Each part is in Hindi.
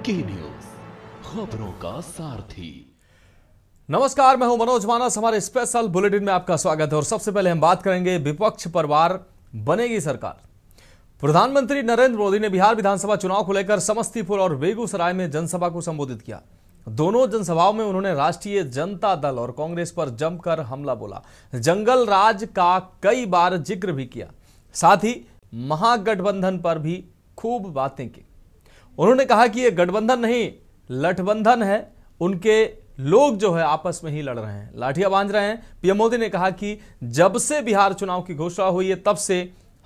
की न्यूज, खबरों का सारथी। नमस्कार, मैं हूं मनोज मानस। हमारे स्पेशल बुलेटिन में आपका स्वागत है और सबसे पहले हम बात करेंगे विपक्ष पर वार बनेगी सरकार। प्रधानमंत्री नरेंद्र मोदी ने बिहार विधानसभा चुनाव को लेकर समस्तीपुर और बेगूसराय में जनसभा को संबोधित किया। दोनों जनसभाओं में उन्होंने राष्ट्रीय जनता दल और कांग्रेस पर जमकर हमला बोला, जंगल राज का कई बार जिक्र भी किया, साथ ही महागठबंधन पर भी खूब बातें की। उन्होंने कहा कि यह गठबंधन नहीं, लठबंधन है। उनके लोग जो है आपस में ही लड़ रहे हैं, लाठियां बांध रहे हैं। पीएम मोदी ने कहा कि जब से बिहार चुनाव की घोषणा हुई है तब से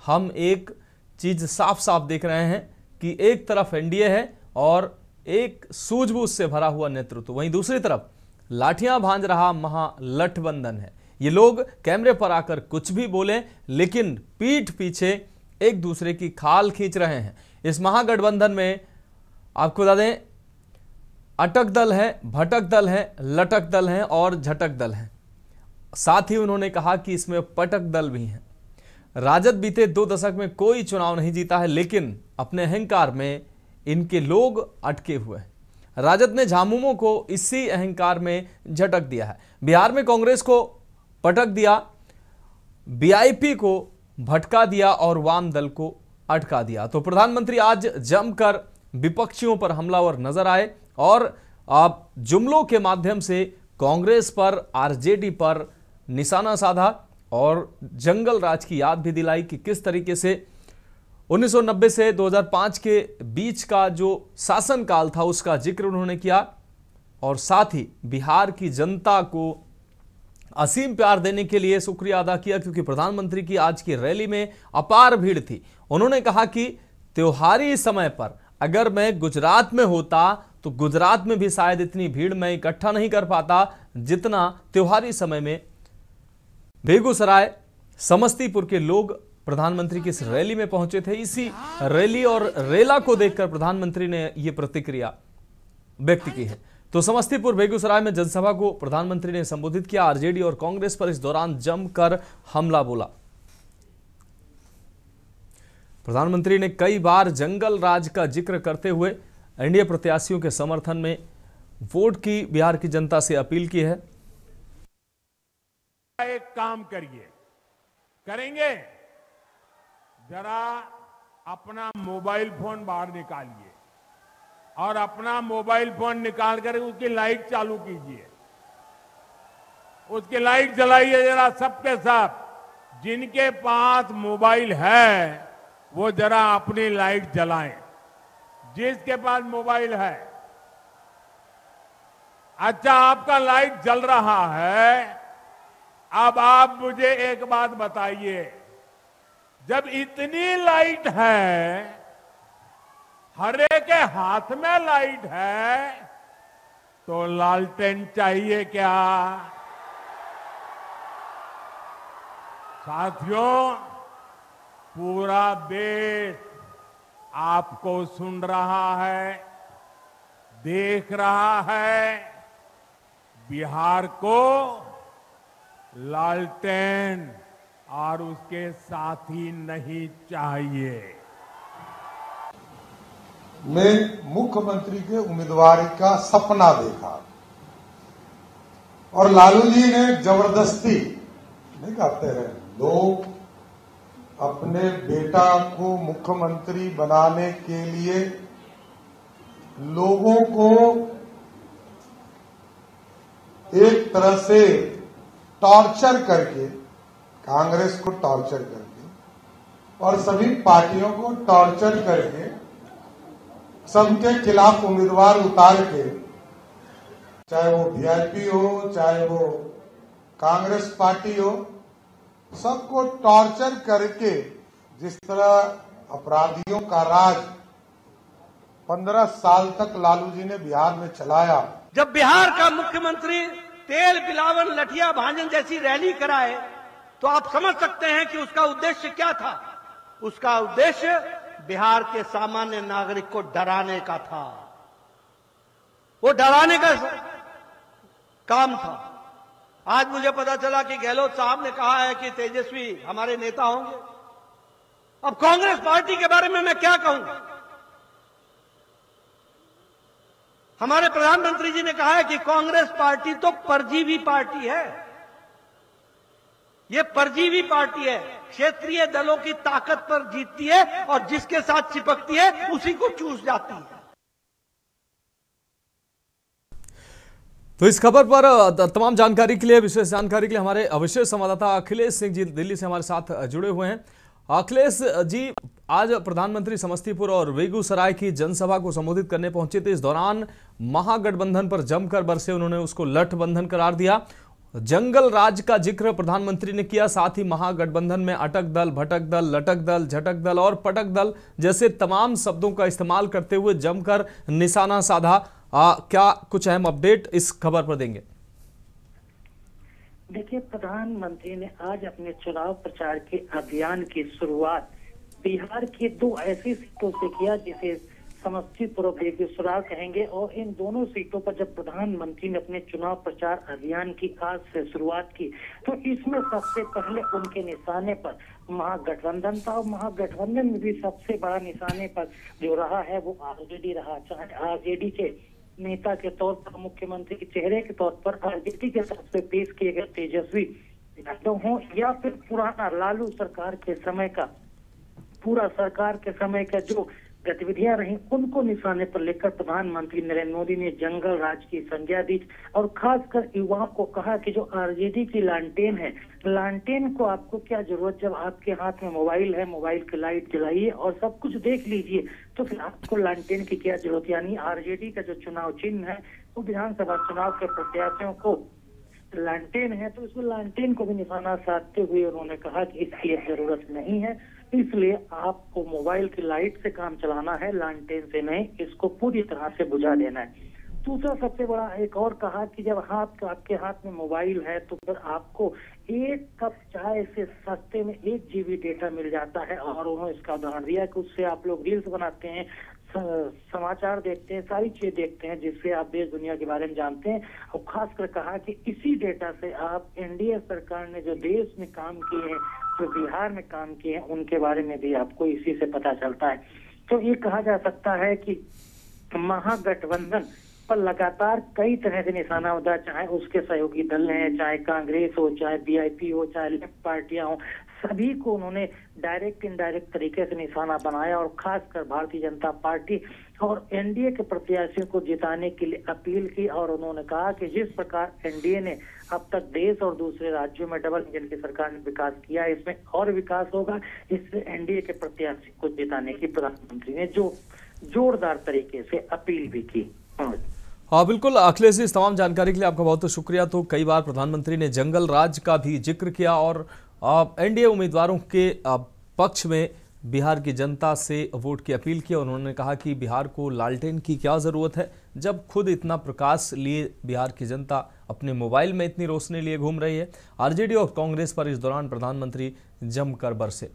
हम एक चीज साफ साफ देख रहे हैं कि एक तरफ एनडीए है और एक सूझबूझ से भरा हुआ नेतृत्व, वहीं दूसरी तरफ लाठियां बांध रहा महागठबंधन है। ये लोग कैमरे पर आकर कुछ भी बोले, लेकिन पीठ पीछे एक दूसरे की खाल खींच रहे हैं। इस महागठबंधन में आपको बता दें, अटक दल है, भटक दल है, लटक दल है और झटक दल है। साथ ही उन्होंने कहा कि इसमें पटक दल भी हैं। राजद बीते 2 दशक में कोई चुनाव नहीं जीता है, लेकिन अपने अहंकार में इनके लोग अटके हुए हैं। राजद ने झामुमो को इसी अहंकार में झटक दिया है। बिहार में कांग्रेस को पटक दिया, बीआईपी को भटका दिया और वाम दल को अटका दिया। तो प्रधानमंत्री आज जमकर विपक्षियों पर हमलावर नजर आए और आप जुमलों के माध्यम से कांग्रेस पर, आरजेडी पर निशाना साधा और जंगल राज की याद भी दिलाई कि किस तरीके से 1990 से 2005 के बीच का जो शासनकाल था उसका जिक्र उन्होंने किया और साथ ही बिहार की जनता को असीम प्यार देने के लिए शुक्रिया अदा किया, क्योंकि प्रधानमंत्री की आज की रैली में अपार भीड़ थी। उन्होंने कहा कि त्योहारी समय पर अगर मैं गुजरात में होता तो गुजरात में भी शायद इतनी भीड़ मैं इकट्ठा नहीं कर पाता जितना त्योहारी समय में बेगूसराय, समस्तीपुर के लोग प्रधानमंत्री की इस रैली में पहुंचे थे। इसी रैली और रेला को देखकर प्रधानमंत्री ने यह प्रतिक्रिया व्यक्त की है। तो समस्तीपुर, बेगूसराय में जनसभा को प्रधानमंत्री ने संबोधित किया। आरजेडी और कांग्रेस पर इस दौरान जमकर हमला बोला। प्रधानमंत्री ने कई बार जंगल राज का जिक्र करते हुए एनडीए प्रत्याशियों के समर्थन में वोट की बिहार की जनता से अपील की है। एक काम करेंगे, जरा अपना मोबाइल फोन बाहर निकालिए और अपना मोबाइल फोन निकाल कर उसकी लाइट चालू कीजिए, उसकी लाइट जलाइए जरा सबके सब। जिनके पास मोबाइल है वो जरा अपनी लाइट जलाएं। जिसके पास मोबाइल है, अच्छा आपका लाइट जल रहा है। अब आप मुझे एक बात बताइए, जब इतनी लाइट है, हरे के हाथ में लाइट है, तो लालटेन चाहिए क्या? साथियों, पूरा देश आपको सुन रहा है, देख रहा है। बिहार को लालटेन और उसके साथी नहीं चाहिए। मैं मुख्यमंत्री के उम्मीदवारी का सपना देखा और लालू जी ने जबरदस्ती नहीं कहते हैं, लोग अपने बेटा को मुख्यमंत्री बनाने के लिए लोगों को एक तरह से टॉर्चर करके, कांग्रेस को टॉर्चर करके और सभी पार्टियों को टॉर्चर करके सबके खिलाफ उम्मीदवार उतार के, चाहे वो वीआईपी हो, चाहे वो कांग्रेस पार्टी हो, सबको टॉर्चर करके जिस तरह अपराधियों का राज 15 साल तक लालू जी ने बिहार में चलाया। जब बिहार का मुख्यमंत्री तेल बिलावन लठिया भांजन जैसी रैली कराए तो आप समझ सकते हैं कि उसका उद्देश्य क्या था। उसका उद्देश्य बिहार के सामान्य नागरिक को डराने का था, वो डराने का काम था। आज मुझे पता चला कि गहलोत साहब ने कहा है कि तेजस्वी हमारे नेता होंगे। अब कांग्रेस पार्टी के बारे में मैं क्या कहूं? हमारे प्रधानमंत्री जी ने कहा है कि कांग्रेस पार्टी तो परजीवी पार्टी है। ये परजीवी पार्टी है, क्षेत्रीय दलों की ताकत पर जीतती है और जिसके साथ चिपकती है उसी को चूस जाती है। तो इस खबर पर तमाम जानकारी के लिए, विशेष जानकारी के लिए हमारे विशेष संवाददाता अखिलेश सिंह जी दिल्ली से हमारे साथ जुड़े हुए हैं। अखिलेश जी, आज प्रधानमंत्री समस्तीपुर और बेगूसराय की जनसभा को संबोधित करने पहुंचे थे। इस दौरान महागठबंधन पर जमकर बरसे, उन्होंने उसको लठबंधन करार दिया। जंगल राज का जिक्र प्रधानमंत्री ने किया, साथ ही महागठबंधन में अटक दल, भटक दल, लटक दल, झटक दल और पटक दल जैसे तमाम शब्दों का इस्तेमाल करते हुए जमकर निशाना साधा। क्या कुछ अहम अपडेट इस खबर पर देंगे? देखिए, प्रधानमंत्री ने आज अपने चुनाव प्रचार के अभियान की शुरुआत बिहार की 2 ऐसी सीटों से किया जिसे समस्तीपुर और बेगूसराय कहेंगे। और इन दोनों सीटों पर जब प्रधानमंत्री ने अपने चुनाव प्रचार अभियान की आज से शुरुआत की तो इसमें सबसे पहले उनके निशाने पर महागठबंधन था। और महागठबंधन में भी सबसे बड़ा निशाने पर जो रहा है वो आरजेडी रहा। चाहे आरजेडी के नेता के तौर पर, मुख्यमंत्री के चेहरे के तौर पर आरजेडी के तरफ से पेश किए गए तेजस्वी यादव हों या फिर पुराना लालू सरकार के समय का, पूरा सरकार के समय का जो गतिविधियां रही उनको निशाने पर लेकर प्रधानमंत्री नरेंद्र मोदी ने जंगल राज की संज्ञा दी। और खासकर युवाओं को कहा कि जो आरजेडी की लालटेन है, लालटेन को आपको क्या जरूरत, जब आपके हाथ में मोबाइल है, मोबाइल की लाइट जलाइए और सब कुछ देख लीजिए, तो फिर आपको लालटेन की क्या जरूरत। यानी आरजेडी का जो चुनाव चिन्ह है वो विधानसभा चुनाव के प्रत्याशियों को लालटेन है, तो उसमें लालटेन को भी निशाना साधते हुए उन्होंने कहा कि इसकी जरूरत नहीं है, इसलिए आपको मोबाइल की लाइट से काम चलाना है, लालटेन से नहीं, इसको पूरी तरह से बुझा देना है। दूसरा सबसे बड़ा एक और कहा कि जब आपके हाथ में मोबाइल है तो फिर आपको 1 कप चाय से सस्ते में 1 GB डेटा मिल जाता है। और उन्होंने इसका उदाहरण दिया कि उससे आप लोग रील्स बनाते हैं, समाचार देखते हैं, सारी चीजें देखते हैं जिससे आप देश दुनिया के बारे में जानते हैं। और खासकर कहा कि इसी डेटा से आप एनडीए सरकार ने जो देश में काम किए हैं, जो बिहार में काम किए हैं, उनके बारे में भी आपको इसी से पता चलता है। तो ये कहा जा सकता है कि महागठबंधन पर लगातार कई तरह से निशाना होता है, चाहे उसके सहयोगी दल हैं, चाहे कांग्रेस हो, चाहे बीआईपी हो, चाहे लेफ्ट पार्टियां हो, सभी को उन्होंने डायरेक्ट इनडायरेक्ट तरीके से निशाना बनाया। और खासकर भारतीय जनता पार्टी और एनडीए के प्रत्याशियों को जिताने के लिए अपील की। और उन्होंने कहा कि जिस प्रकार एनडीए ने अब तक देश और दूसरे राज्यों में डबल इंजन की सरकार ने विकास किया, इसमें और विकास होगा, इससे एनडीए के प्रत्याशी को जिताने की प्रधानमंत्री ने जो जोरदार तरीके से अपील भी की। हाँ बिल्कुल अखिलेश जी, इस तमाम जानकारी के लिए आपका बहुत बहुत शुक्रिया। तो कई बार प्रधानमंत्री ने जंगल राज का भी जिक्र किया और एनडीए उम्मीदवारों के पक्ष में बिहार की जनता से वोट की अपील की। उन्होंने कहा कि बिहार को लालटेन की क्या ज़रूरत है, जब खुद इतना प्रकाश लिए बिहार की जनता अपने मोबाइल में इतनी रोशनी लिए घूम रही है। आरजेडी और कांग्रेस पर इस दौरान प्रधानमंत्री जमकर बरसे।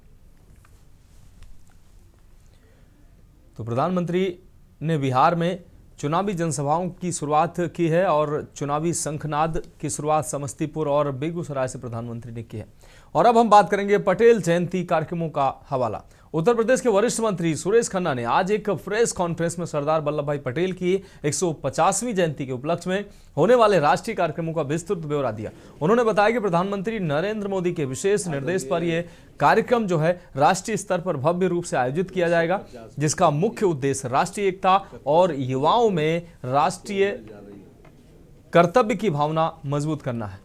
तो प्रधानमंत्री ने बिहार में चुनावी जनसभाओं की शुरुआत की है और चुनावी शंखनाद की शुरुआत समस्तीपुर और बेगूसराय से प्रधानमंत्री ने की है। और अब हम बात करेंगे पटेल जयंती कार्यक्रमों का हवाला। उत्तर प्रदेश के वरिष्ठ मंत्री सुरेश खन्ना ने आज एक प्रेस कॉन्फ्रेंस में सरदार वल्लभ भाई पटेल की 150वीं जयंती के उपलक्ष्य में होने वाले राष्ट्रीय कार्यक्रमों का विस्तृत ब्यौरा दिया। उन्होंने बताया कि प्रधानमंत्री नरेंद्र मोदी के विशेष निर्देश पर यह कार्यक्रम जो है राष्ट्रीय स्तर पर भव्य रूप से आयोजित किया जाएगा, जिसका मुख्य उद्देश्य राष्ट्रीय एकता और युवाओं में राष्ट्रीय कर्तव्य की भावना मजबूत करना है।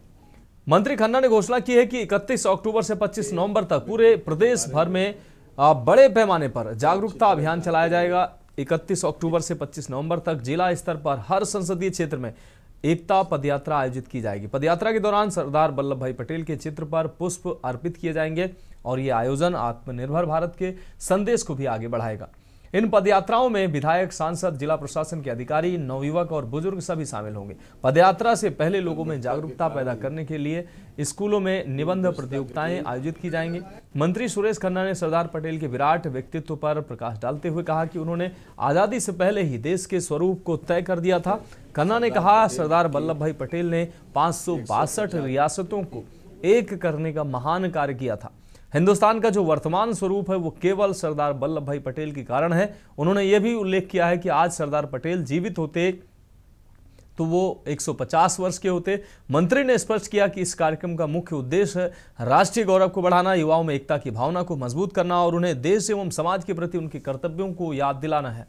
मंत्री खन्ना ने घोषणा की है कि 31 अक्टूबर से 25 नवंबर तक पूरे प्रदेश भर में बड़े पैमाने पर जागरूकता अभियान चलाया जाएगा। 31 अक्टूबर से 25 नवंबर तक जिला स्तर पर हर संसदीय क्षेत्र में एकता पदयात्रा आयोजित की जाएगी। पदयात्रा के दौरान सरदार वल्लभ भाई पटेल के चित्र पर पुष्प अर्पित किए जाएंगे और ये आयोजन आत्मनिर्भर भारत के संदेश को भी आगे बढ़ाएगा। इन पदयात्राओं में विधायक, सांसद, जिला प्रशासन के अधिकारी, नवयुवक और बुजुर्ग सभी शामिल होंगे। पदयात्रा से पहले लोगों में जागरूकता पैदा करने के लिए स्कूलों में निबंध प्रतियोगिताएं आयोजित की जाएंगी। मंत्री सुरेश खन्ना ने सरदार पटेल के विराट व्यक्तित्व पर प्रकाश डालते हुए कहा कि उन्होंने आजादी से पहले ही देश के स्वरूप को तय कर दिया था। खन्ना ने कहा, सरदार वल्लभ भाई पटेल ने 562 रियासतों को एक करने का महान कार्य किया था। हिंदुस्तान का जो वर्तमान स्वरूप है वो केवल सरदार वल्लभ भाई पटेल के कारण है। उन्होंने ये भी उल्लेख किया है कि आज सरदार पटेल जीवित होते तो वो 150 वर्ष के होते। मंत्री ने स्पष्ट किया कि इस कार्यक्रम का मुख्य उद्देश्य राष्ट्रीय गौरव को बढ़ाना, युवाओं में एकता की भावना को मजबूत करना और उन्हें देश एवं समाज के प्रति उनके कर्तव्यों को याद दिलाना है।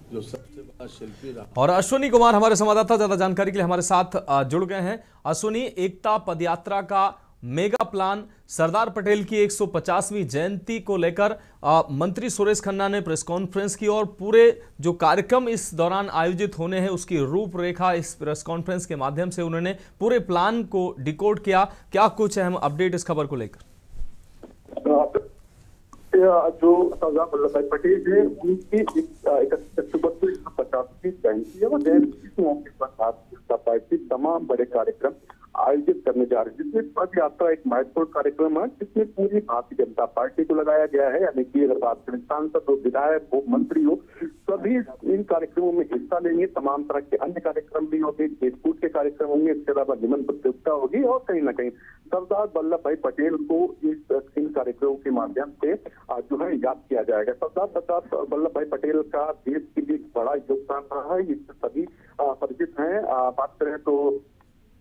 जो सबसे बड़ा शिल्पी रहा। और अश्विनी कुमार हमारे संवाददाता ज्यादा जानकारी के लिए हमारे साथ जुड़ गए हैं। अश्विनी, एकता पदयात्रा का मेगा प्लान सरदार पटेल की 150वीं जयंती को लेकर मंत्री सुरेश खन्ना ने प्रेस कॉन्फ्रेंस की और पूरे जो कार्यक्रम इस दौरान आयोजित होने हैं उसकी रूपरेखा इस प्रेस कॉन्फ्रेंस के माध्यम से उन्होंने पूरे प्लान को डिकोड किया। क्या कुछ अहम अपडेट इस खबर को लेकर? जो सरदार वल्लभ भाई पटेल है उनकी 31 अक्टूबर को 150वीं जयंती है और जयंती के मौके पर भारतीय जनता पार्टी तमाम बड़े कार्यक्रम आयोजित करने जा रही है, जिसमें पद यात्रा एक महत्वपूर्ण कार्यक्रम है जिसमें पूरी भारतीय जनता पार्टी को लगाया गया है। यानी कि अगर बात करें सांसद हो, विधायक हो, मंत्री हो, सभी इन कार्यक्रमों में हिस्सा लेंगे। तमाम तरह के अन्य कार्यक्रम भी होंगे, खेलकूद के कार्यक्रम होंगे, इसके अलावा निबंध प्रतियोगिता होगी और कहीं ना कहीं सरदार वल्लभ भाई पटेल को इन कार्यक्रमों के माध्यम से जो है याद किया जाएगा। सरदार वल्लभ भाई पटेल का देश के लिए बड़ा योगदान रहा है, इससे सभी परिचित हैं। बात करें तो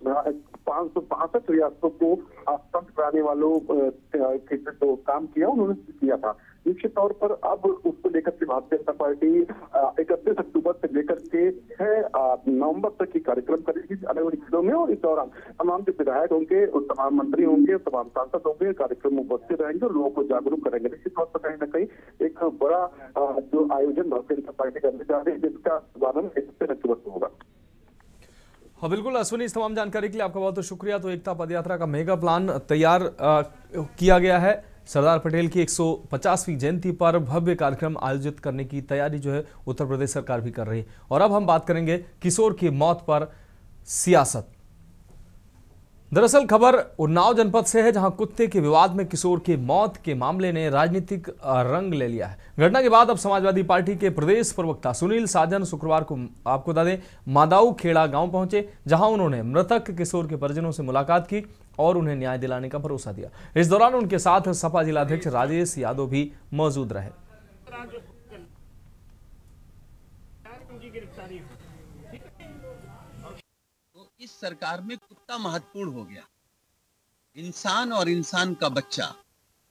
565 रियासतों को संत कराने वालों के जो काम किया उन्होंने किया था। निश्चित तौर पर अब उसको लेकर के भारतीय जनता पार्टी 31 अक्टूबर से लेकर के 6 नवंबर तक की कार्यक्रम करेगी अलग अलग जिलों में और इस दौरान तमाम जो विधायक होंगे, तमाम मंत्री होंगे, तमाम सांसद होंगे, कार्यक्रम में उपस्थित रहेंगे और लोगों को जागरूक करेंगे। निश्चित तौर पर कहीं ना कहीं एक बड़ा जो आयोजन भारतीय जनता पार्टी करने जा रही है जिसका शुभारंभ 31 अक्टूबर से होगा। हाँ बिल्कुल अश्विनी, इस तमाम जानकारी के लिए आपका बहुत बहुत शुक्रिया। तो एकता पदयात्रा का मेगा प्लान तैयार किया गया है। सरदार पटेल की 150वीं जयंती पर भव्य कार्यक्रम आयोजित करने की तैयारी जो है उत्तर प्रदेश सरकार भी कर रही है। और अब हम बात करेंगे किशोर की मौत पर सियासत। दरअसल खबर उन्नाव जनपद से है, जहां कुत्ते के विवाद में किशोर की मौत के मामले ने राजनीतिक रंग ले लिया है। घटना के बाद अब समाजवादी पार्टी के प्रदेश प्रवक्ता सुनील साजन शुक्रवार को आपको बता दें मादाऊ खेड़ा गांव पहुंचे, जहां उन्होंने मृतक किशोर के परिजनों से मुलाकात की और उन्हें न्याय दिलाने का भरोसा दिया। इस दौरान उनके साथ सपा जिलाध्यक्ष राजेश यादव भी मौजूद रहे। इस सरकार में कुत्ता महत्वपूर्ण हो गया। इंसान और इंसान का बच्चा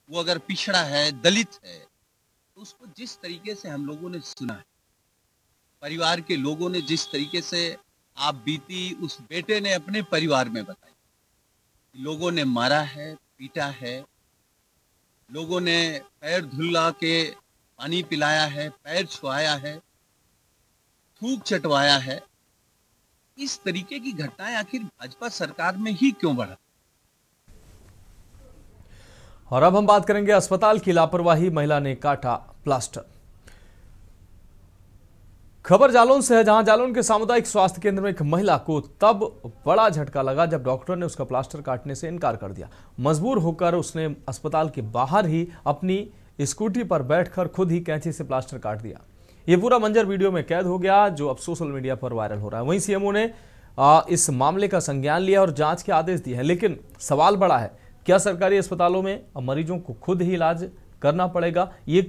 वो अगर पिछड़ा है, दलित है, तो उसको जिस तरीके से हम लोगों ने सुना है, परिवार के लोगों ने जिस तरीके से आप बीती उस बेटे ने अपने परिवार में बताई, लोगों ने मारा है, पीटा है, लोगों ने पैर धुला के पानी पिलाया है, पैर छुआया है, थूक चटवाया है। इस तरीके की घटनाएं आखिर भाजपा सरकार में ही क्यों बढ़ा? और अब हम बात करेंगे अस्पताल की लापरवाही, महिला ने काटा प्लास्टर। खबर जालौन से है, जहां जालौन के सामुदायिक स्वास्थ्य केंद्र में एक महिला को तब बड़ा झटका लगा जब डॉक्टर ने उसका प्लास्टर काटने से इनकार कर दिया। मजबूर होकर उसने अस्पताल के बाहर ही अपनी स्कूटी पर बैठकर खुद ही कैंची से प्लास्टर काट दिया। ये पूरा मंजर वीडियो में कैद हो गया, जो अब सोशल मीडिया पर वायरल हो रहा है। वहीं सीएमओ ने इस मामले का संज्ञान लिया और जांच के आदेश दिए हैं। लेकिन सवाल बड़ा है, क्या सरकारी अस्पतालों में अब मरीजों को खुद ही इलाज करना पड़ेगा? ये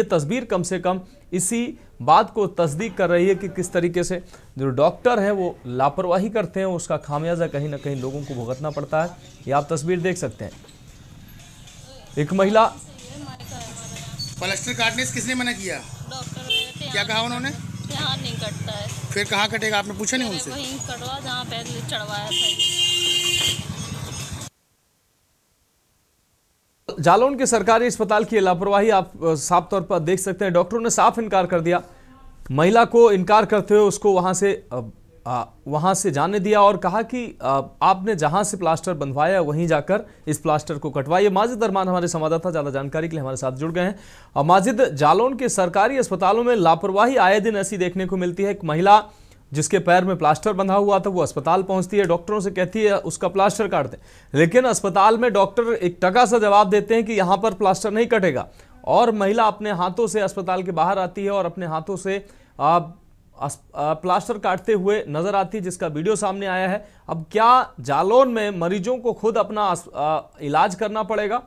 तस्वीर कम से कम इसी बात को तस्दीक कर रही है कि किस तरीके से जो डॉक्टर हैं वो लापरवाही करते हैं, उसका खामियाजा कहीं ना कहीं लोगों को भुगतना पड़ता है। ये आप तस्वीर देख सकते हैं। एक महिला प्लास्टर काटने से किसने मना किया? डॉक्टर क्या कहा उन्होंने? यहाँ नहीं कटता है। फिर कहाँ कटेगा? आपने पूछा नहीं उनसे? वहीं कटवा जहाँ पहले चढ़वाया था। जालौन के सरकारी अस्पताल की लापरवाही आप साफ तौर पर देख सकते हैं। डॉक्टरों ने साफ इनकार कर दिया, महिला को इनकार करते हुए उसको वहां से जाने दिया और कहा कि आपने जहां से प्लास्टर बंधवाया वहीं जाकर इस प्लास्टर को कटवाइए। माजिद अरमान हमारे संवाददाता ज्यादा जानकारी के लिए हमारे साथ जुड़ गए हैं। माजिद, जालौन के सरकारी अस्पतालों में लापरवाही आए दिन ऐसी देखने को मिलती है। एक महिला जिसके पैर में प्लास्टर बंधा हुआ था वो अस्पताल पहुंचती है, डॉक्टरों से कहती है उसका प्लास्टर काट दें, लेकिन अस्पताल में डॉक्टर एक टका सा जवाब देते हैं कि यहां पर प्लास्टर नहीं कटेगा और महिला अपने हाथों से अस्पताल के बाहर आती है और अपने हाथों से प्लास्टर काटते हुए नजर आती है, जिसका वीडियो सामने आया है। अब क्या जालौन में मरीजों को खुद अपना इलाज करना पड़ेगा?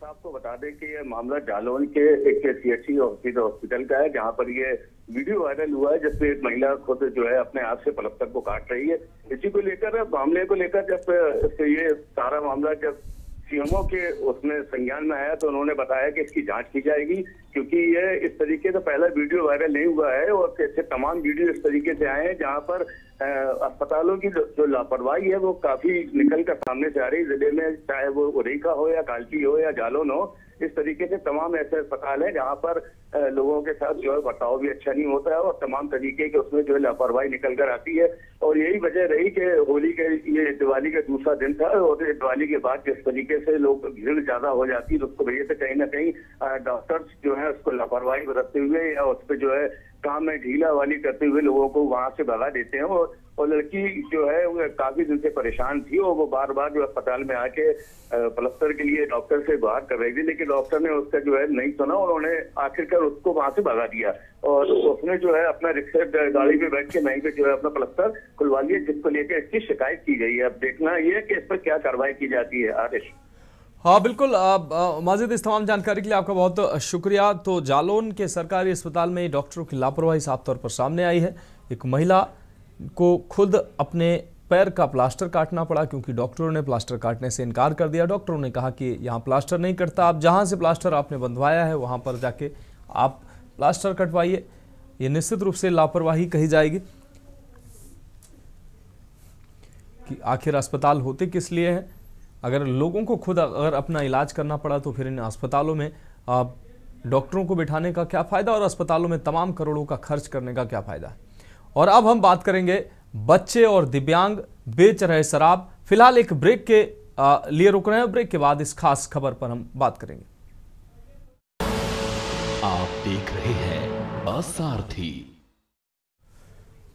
आपको बता दें कि ये मामला जालौन के एक CHC हॉस्पिटल का है, जहां पर ये वीडियो वायरल हुआ है जिसमें एक महिला खुद जो है अपने आप से पलस्तर को काट रही है। इसी को लेकर, मामले को लेकर जब ये सारा मामला जब CMO के उसमें संज्ञान में आया तो उन्होंने बताया कि इसकी जांच की जाएगी, क्योंकि ये इस तरीके से पहला वीडियो वायरल नहीं हुआ है और ऐसे तमाम वीडियो इस तरीके से आए हैं जहां पर अस्पतालों की जो लापरवाही है वो काफी निकल कर सामने से आ रही है। जिले में चाहे वो उरेका हो या कालपी हो या जालौन हो, इस तरीके से तमाम ऐसे अस्पताल हैं जहां पर लोगों के साथ जो है बर्ताव भी अच्छा नहीं होता है और तमाम तरीके के उसमें जो है लापरवाही निकल कर आती है। और यही वजह रही कि होली के, ये दिवाली का दूसरा दिन था और दिवाली के बाद जिस तरीके से लोग भीड़ ज्यादा हो जाती है तो उसको वजह से कहीं ना कहीं डॉक्टर्स जो है उसको लापरवाही बरतते हुए या उस पर जो है काम में ढीला वाली करते हुए लोगों को वहां से भगा देते हैं। और लड़की जो है वो काफी दिन से परेशान थी और वो बार बार जो अस्पताल में आके पलस्तर के लिए डॉक्टर से गुहार कर रही थी, लेकिन डॉक्टर ने उसका जो है नहीं सुना और उन्होंने आखिरकार उसको वहां से भगा दिया और उसने जो है अपना रिक्शा गाड़ी में बैठ के वहीं पे जो है अपना पलस्तर खुलवा लिया, जिसको लेकर इसकी शिकायत की गई है। अब देखना ये कि इस पर क्या कार्रवाई की जाती है। आदेश। हाँ बिल्कुल, माजिद, इस तमाम जानकारी के लिए आपका बहुत शुक्रिया। तो जालौन के सरकारी अस्पताल में डॉक्टरों की लापरवाही साफ तौर पर सामने आई है। एक महिला को खुद अपने पैर का प्लास्टर काटना पड़ा क्योंकि डॉक्टरों ने प्लास्टर काटने से इनकार कर दिया। डॉक्टरों ने कहा कि यहाँ प्लास्टर नहीं कटता, आप जहाँ से प्लास्टर आपने बंधवाया है वहाँ पर जाके आप प्लास्टर कटवाइए। ये निश्चित रूप से लापरवाही कही जाएगी कि आखिर अस्पताल होते किस लिए हैं। अगर लोगों को खुद अगर अपना इलाज करना पड़ा तो फिर इन अस्पतालों में डॉक्टरों को बिठाने का क्या फ़ायदा और अस्पतालों में तमाम करोड़ों का खर्च करने का क्या फ़ायदा। और अब हम बात करेंगे बच्चे और दिव्यांग बेच रहे शराब। फिलहाल एक ब्रेक के लिए रुक रहे हैं, ब्रेक के बाद इस खास खबर पर हम बात करेंगे। आप देख रहे हैं सारथी।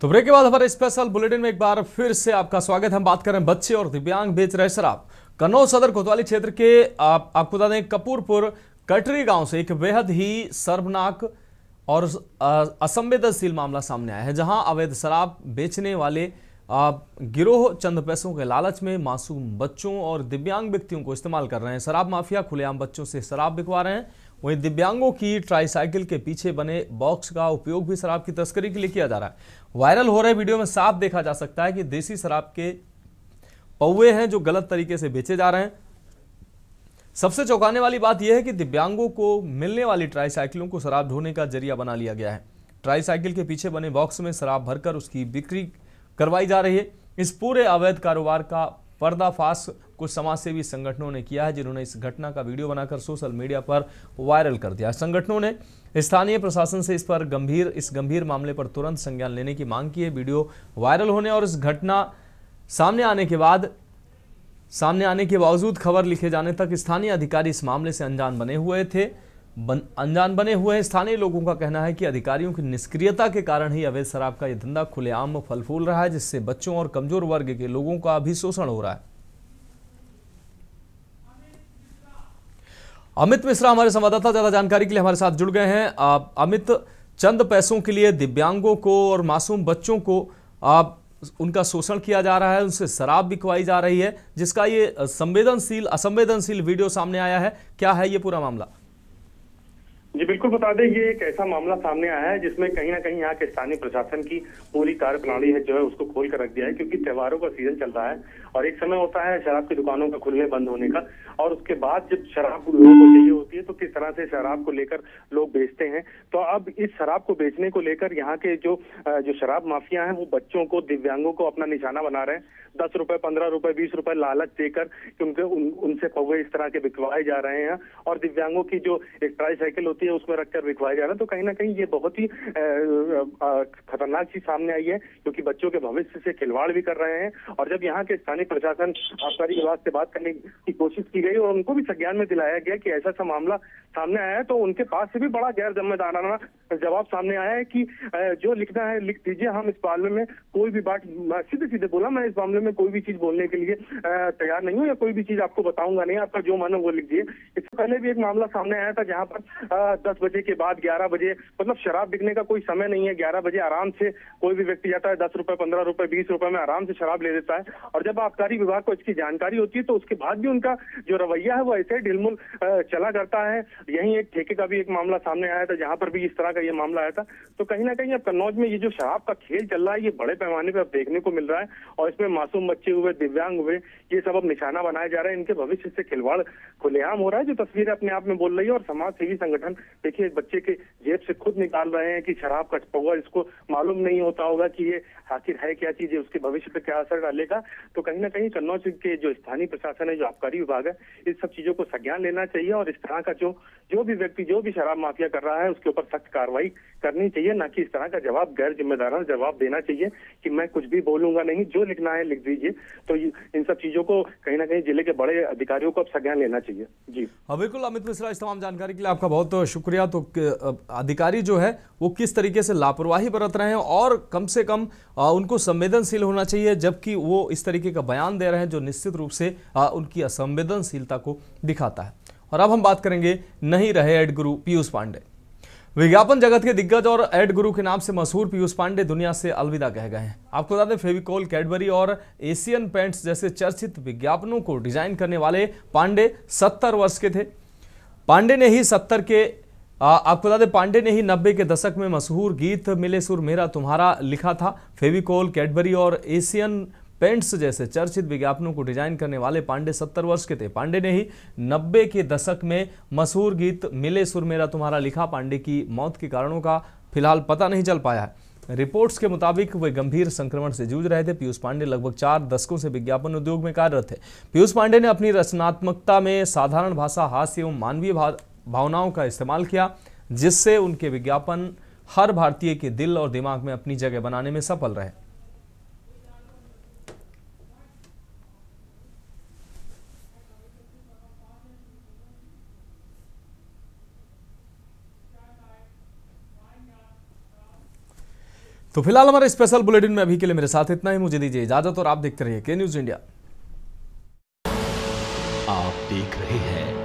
तो ब्रेक के बाद हमारे स्पेशल बुलेटिन में एक बार फिर से आपका स्वागत। हम बात कर रहे हैं बच्चे और दिव्यांग बेच रहे शराब। कन्नौज सदर कोतवाली क्षेत्र के आपको बता दें कपूरपुर कटरी गांव से एक बेहद ही शर्मनाक और असंवेदनशील मामला सामने आया है, जहां अवैध शराब बेचने वाले गिरोह चंद पैसों के लालच में मासूम बच्चों और दिव्यांग व्यक्तियों को इस्तेमाल कर रहे हैं। शराब माफिया खुलेआम बच्चों से शराब बिकवा रहे हैं। वहीं दिव्यांगों की ट्राईसाइकिल के पीछे बने बॉक्स का उपयोग भी शराब की तस्करी के लिए किया जा रहा है। वायरल हो रहे वीडियो में साफ देखा जा सकता है कि देसी शराब के पौवे हैं जो गलत तरीके से बेचे जा रहे हैं। सबसे चौंकाने वाली बात यह है कि दिव्यांगों को मिलने वाली ट्राईसाइकिलों को शराब ढोने का जरिया बना लिया गया है। ट्राईसाइकिल के पीछे बने बॉक्स में शराब भरकर उसकी बिक्री करवाई जा रही है। इस पूरे अवैध कारोबार का पर्दाफाश कुछ समाजसेवी संगठनों ने किया है, जिन्होंने इस घटना का वीडियो बनाकर सोशल मीडिया पर वायरल कर दिया। संगठनों ने स्थानीय प्रशासन से इस गंभीर मामले पर तुरंत संज्ञान लेने की मांग की है। वीडियो वायरल होने और इस घटना सामने आने के बावजूद खबर लिखे जाने तक स्थानीय अधिकारी इस मामले से अनजान बने हुए हैं। स्थानीय लोगों का कहना है कि अधिकारियों की निष्क्रियता के कारण ही अवैध शराब का यह धंधा खुलेआम फल फूल रहा है, जिससे बच्चों और कमजोर वर्ग के लोगों का भी शोषण हो रहा है। अमित मिश्रा हमारे संवाददाता ज्यादा जानकारी के लिए हमारे साथ जुड़ गए हैं। अमित, चंद पैसों के लिए दिव्यांगों को और मासूम बच्चों को उनका शोषण किया जा रहा है, उनसे शराब बिकवाई जा रही है, जिसका ये असंवेदनशील वीडियो सामने आया है। क्या है ये पूरा मामला? जी बिल्कुल, बता दें ये एक ऐसा मामला सामने आया है जिसमें कहीं ना कहीं यहाँ के स्थानीय प्रशासन की पूरी कार्यप्रणाली है जो है उसको खोल कर रख दिया है, क्योंकि त्योहारों का सीजन चल रहा है और एक समय होता है शराब की दुकानों का खुलने बंद होने का, और उसके बाद जब शराब लोगों को चाहिए होती है तो किस तरह से शराब को लेकर लोग बेचते हैं। तो अब इस शराब को बेचने को लेकर यहाँ के जो शराब माफिया हैं वो बच्चों को, दिव्यांगों को अपना निशाना बना रहे हैं। 10 रुपए, 15 रुपए, 20 रुपए लालच देकर उनसे पौवे इस तरह के बिकवाए जा रहे हैं और दिव्यांगों की जो एक ट्राईसाइकिल होती है उसमें रखकर बिकवाए जा रहे हैं। तो कहीं ना कहीं ये बहुत ही खतरनाक चीज सामने आई है, क्योंकि बच्चों के भविष्य से खिलवाड़ भी कर रहे हैं। और जब यहाँ के स्थानीय प्रशासन आबकारी विभाग से बात करने की कोशिश की गई और उनको भी संज्ञान में दिलाया गया कि ऐसा मामला सामने आया है, तो उनके पास से भी बड़ा गैर जिम्मेदाराना जवाब सामने आया है कि जो लिखना है लिख दीजिए, हम इस मामले में कोई भी बात, सीधे सीधे बोला, मैं इस मामले में कोई भी चीज बोलने के लिए तैयार नहीं हूँ या कोई भी चीज आपको बताऊंगा नहीं, आपका जो मन है वो लिख दिए। इससे पहले भी एक मामला सामने आया था जहाँ पर 10 बजे के बाद 11 बजे, मतलब शराब बिकने का कोई समय नहीं है। 11 बजे आराम से कोई भी व्यक्ति जाता है, 10 रुपए, 15 रुपए, 20 रुपए में आराम से शराब ले लेता है। और जब आबकारी विभाग को इसकी जानकारी होती है तो उसके बाद भी उनका जो रवैया है वो ऐसे ढिलमुल चला करता है। यहीं एक ठेके का भी एक मामला सामने आया था, जहां पर भी इस तरह का ये मामला आया था। तो कहीं ना कहीं अब कन्नौज में ये जो शराब का खेल चल रहा है, ये बड़े पैमाने पर अब देखने को मिल रहा है। और इसमें मासूम बच्चे हुए, दिव्यांग हुए, ये सब अब निशाना बनाए जा रहे हैं। इनके भविष्य से खिलवाड़ खुलेआम हो रहा है, जो तस्वीरें अपने आप में बोल रही है। और समाज सेवी संगठन देखिए बच्चे के जेब से खुद निकाल रहे हैं कि शराब का पौवा, इसको मालूम नहीं होता होगा कि ये आखिर है क्या चीज है, उसके भविष्य पे क्या असर डालेगा। तो कहीं ना कहीं कन्नौज के जो स्थानीय प्रशासन है, जो आबकारी विभाग है, इस सब चीजों को संज्ञान लेना चाहिए। और इस तरह का जो भी व्यक्ति जो भी शराब माफिया कर रहा है, उसके ऊपर सख्त कार्रवाई करनी चाहिए, ना कि इस तरह का जवाब, गैर जिम्मेदाराना जवाब देना चाहिए कि मैं कुछ भी बोलूंगा नहीं, जो लिखना है लिख दीजिए। तो इन सब चीजों को कहीं ना कहीं जिले के बड़े अधिकारियों को अब संज्ञान लेना चाहिए। जी बिल्कुल अमित मिश्रा, इस तमाम जानकारी के लिए आपका बहुत शुक्रिया। तो अधिकारी जो है वो किस तरीके से लापरवाही बरत रहे हैं और कम से कम उनको संवेदनशील होना चाहिए, जबकि वो इस तरीके का बयान दे रहे हैं जो निश्चित रूप से उनकी असंवेदनशीलता को दिखाता है। और अब हम बात करेंगे नहीं रहे एड गुरु पीयूष पांडे। विज्ञापन जगत के दिग्गज और एड गुरु के नाम से मशहूर पीयूष पांडे दुनिया से अलविदा कह गए हैं। आपको बता दें, फेविकोल, कैडबरी और एशियन पेंट्स जैसे चर्चित विज्ञापनों को डिजाइन करने वाले पांडे 70 वर्ष के थे। पांडे ने ही 90 के दशक में मशहूर गीत मिले सुर मेरा तुम्हारा लिखा था। फेविकोल, कैडबरी और एशियन पेंट्स जैसे चर्चित विज्ञापनों को डिजाइन करने वाले पांडे 70 वर्ष के थे। पांडे ने ही 90 के दशक में मशहूर गीत मिले सुर मेरा तुम्हारा लिखा। पांडे की मौत के कारणों का फिलहाल पता नहीं चल पाया है। रिपोर्ट्स के मुताबिक वे गंभीर संक्रमण से जूझ रहे थे। पीयूष पांडे लगभग 4 दशकों से विज्ञापन उद्योग में कार्यरत थे। पीयूष पांडे ने अपनी रचनात्मकता में साधारण भाषा, हास्य एवं मानवीय भावनाओं का इस्तेमाल किया, जिससे उनके विज्ञापन हर भारतीय के दिल और दिमाग में अपनी जगह बनाने में सफल रहे। तो फिलहाल हमारे स्पेशल बुलेटिन में अभी के लिए मेरे साथ इतना ही। मुझे दीजिए इजाजत और आप देखते रहिए के न्यूज इंडिया। आप देख रहे हैं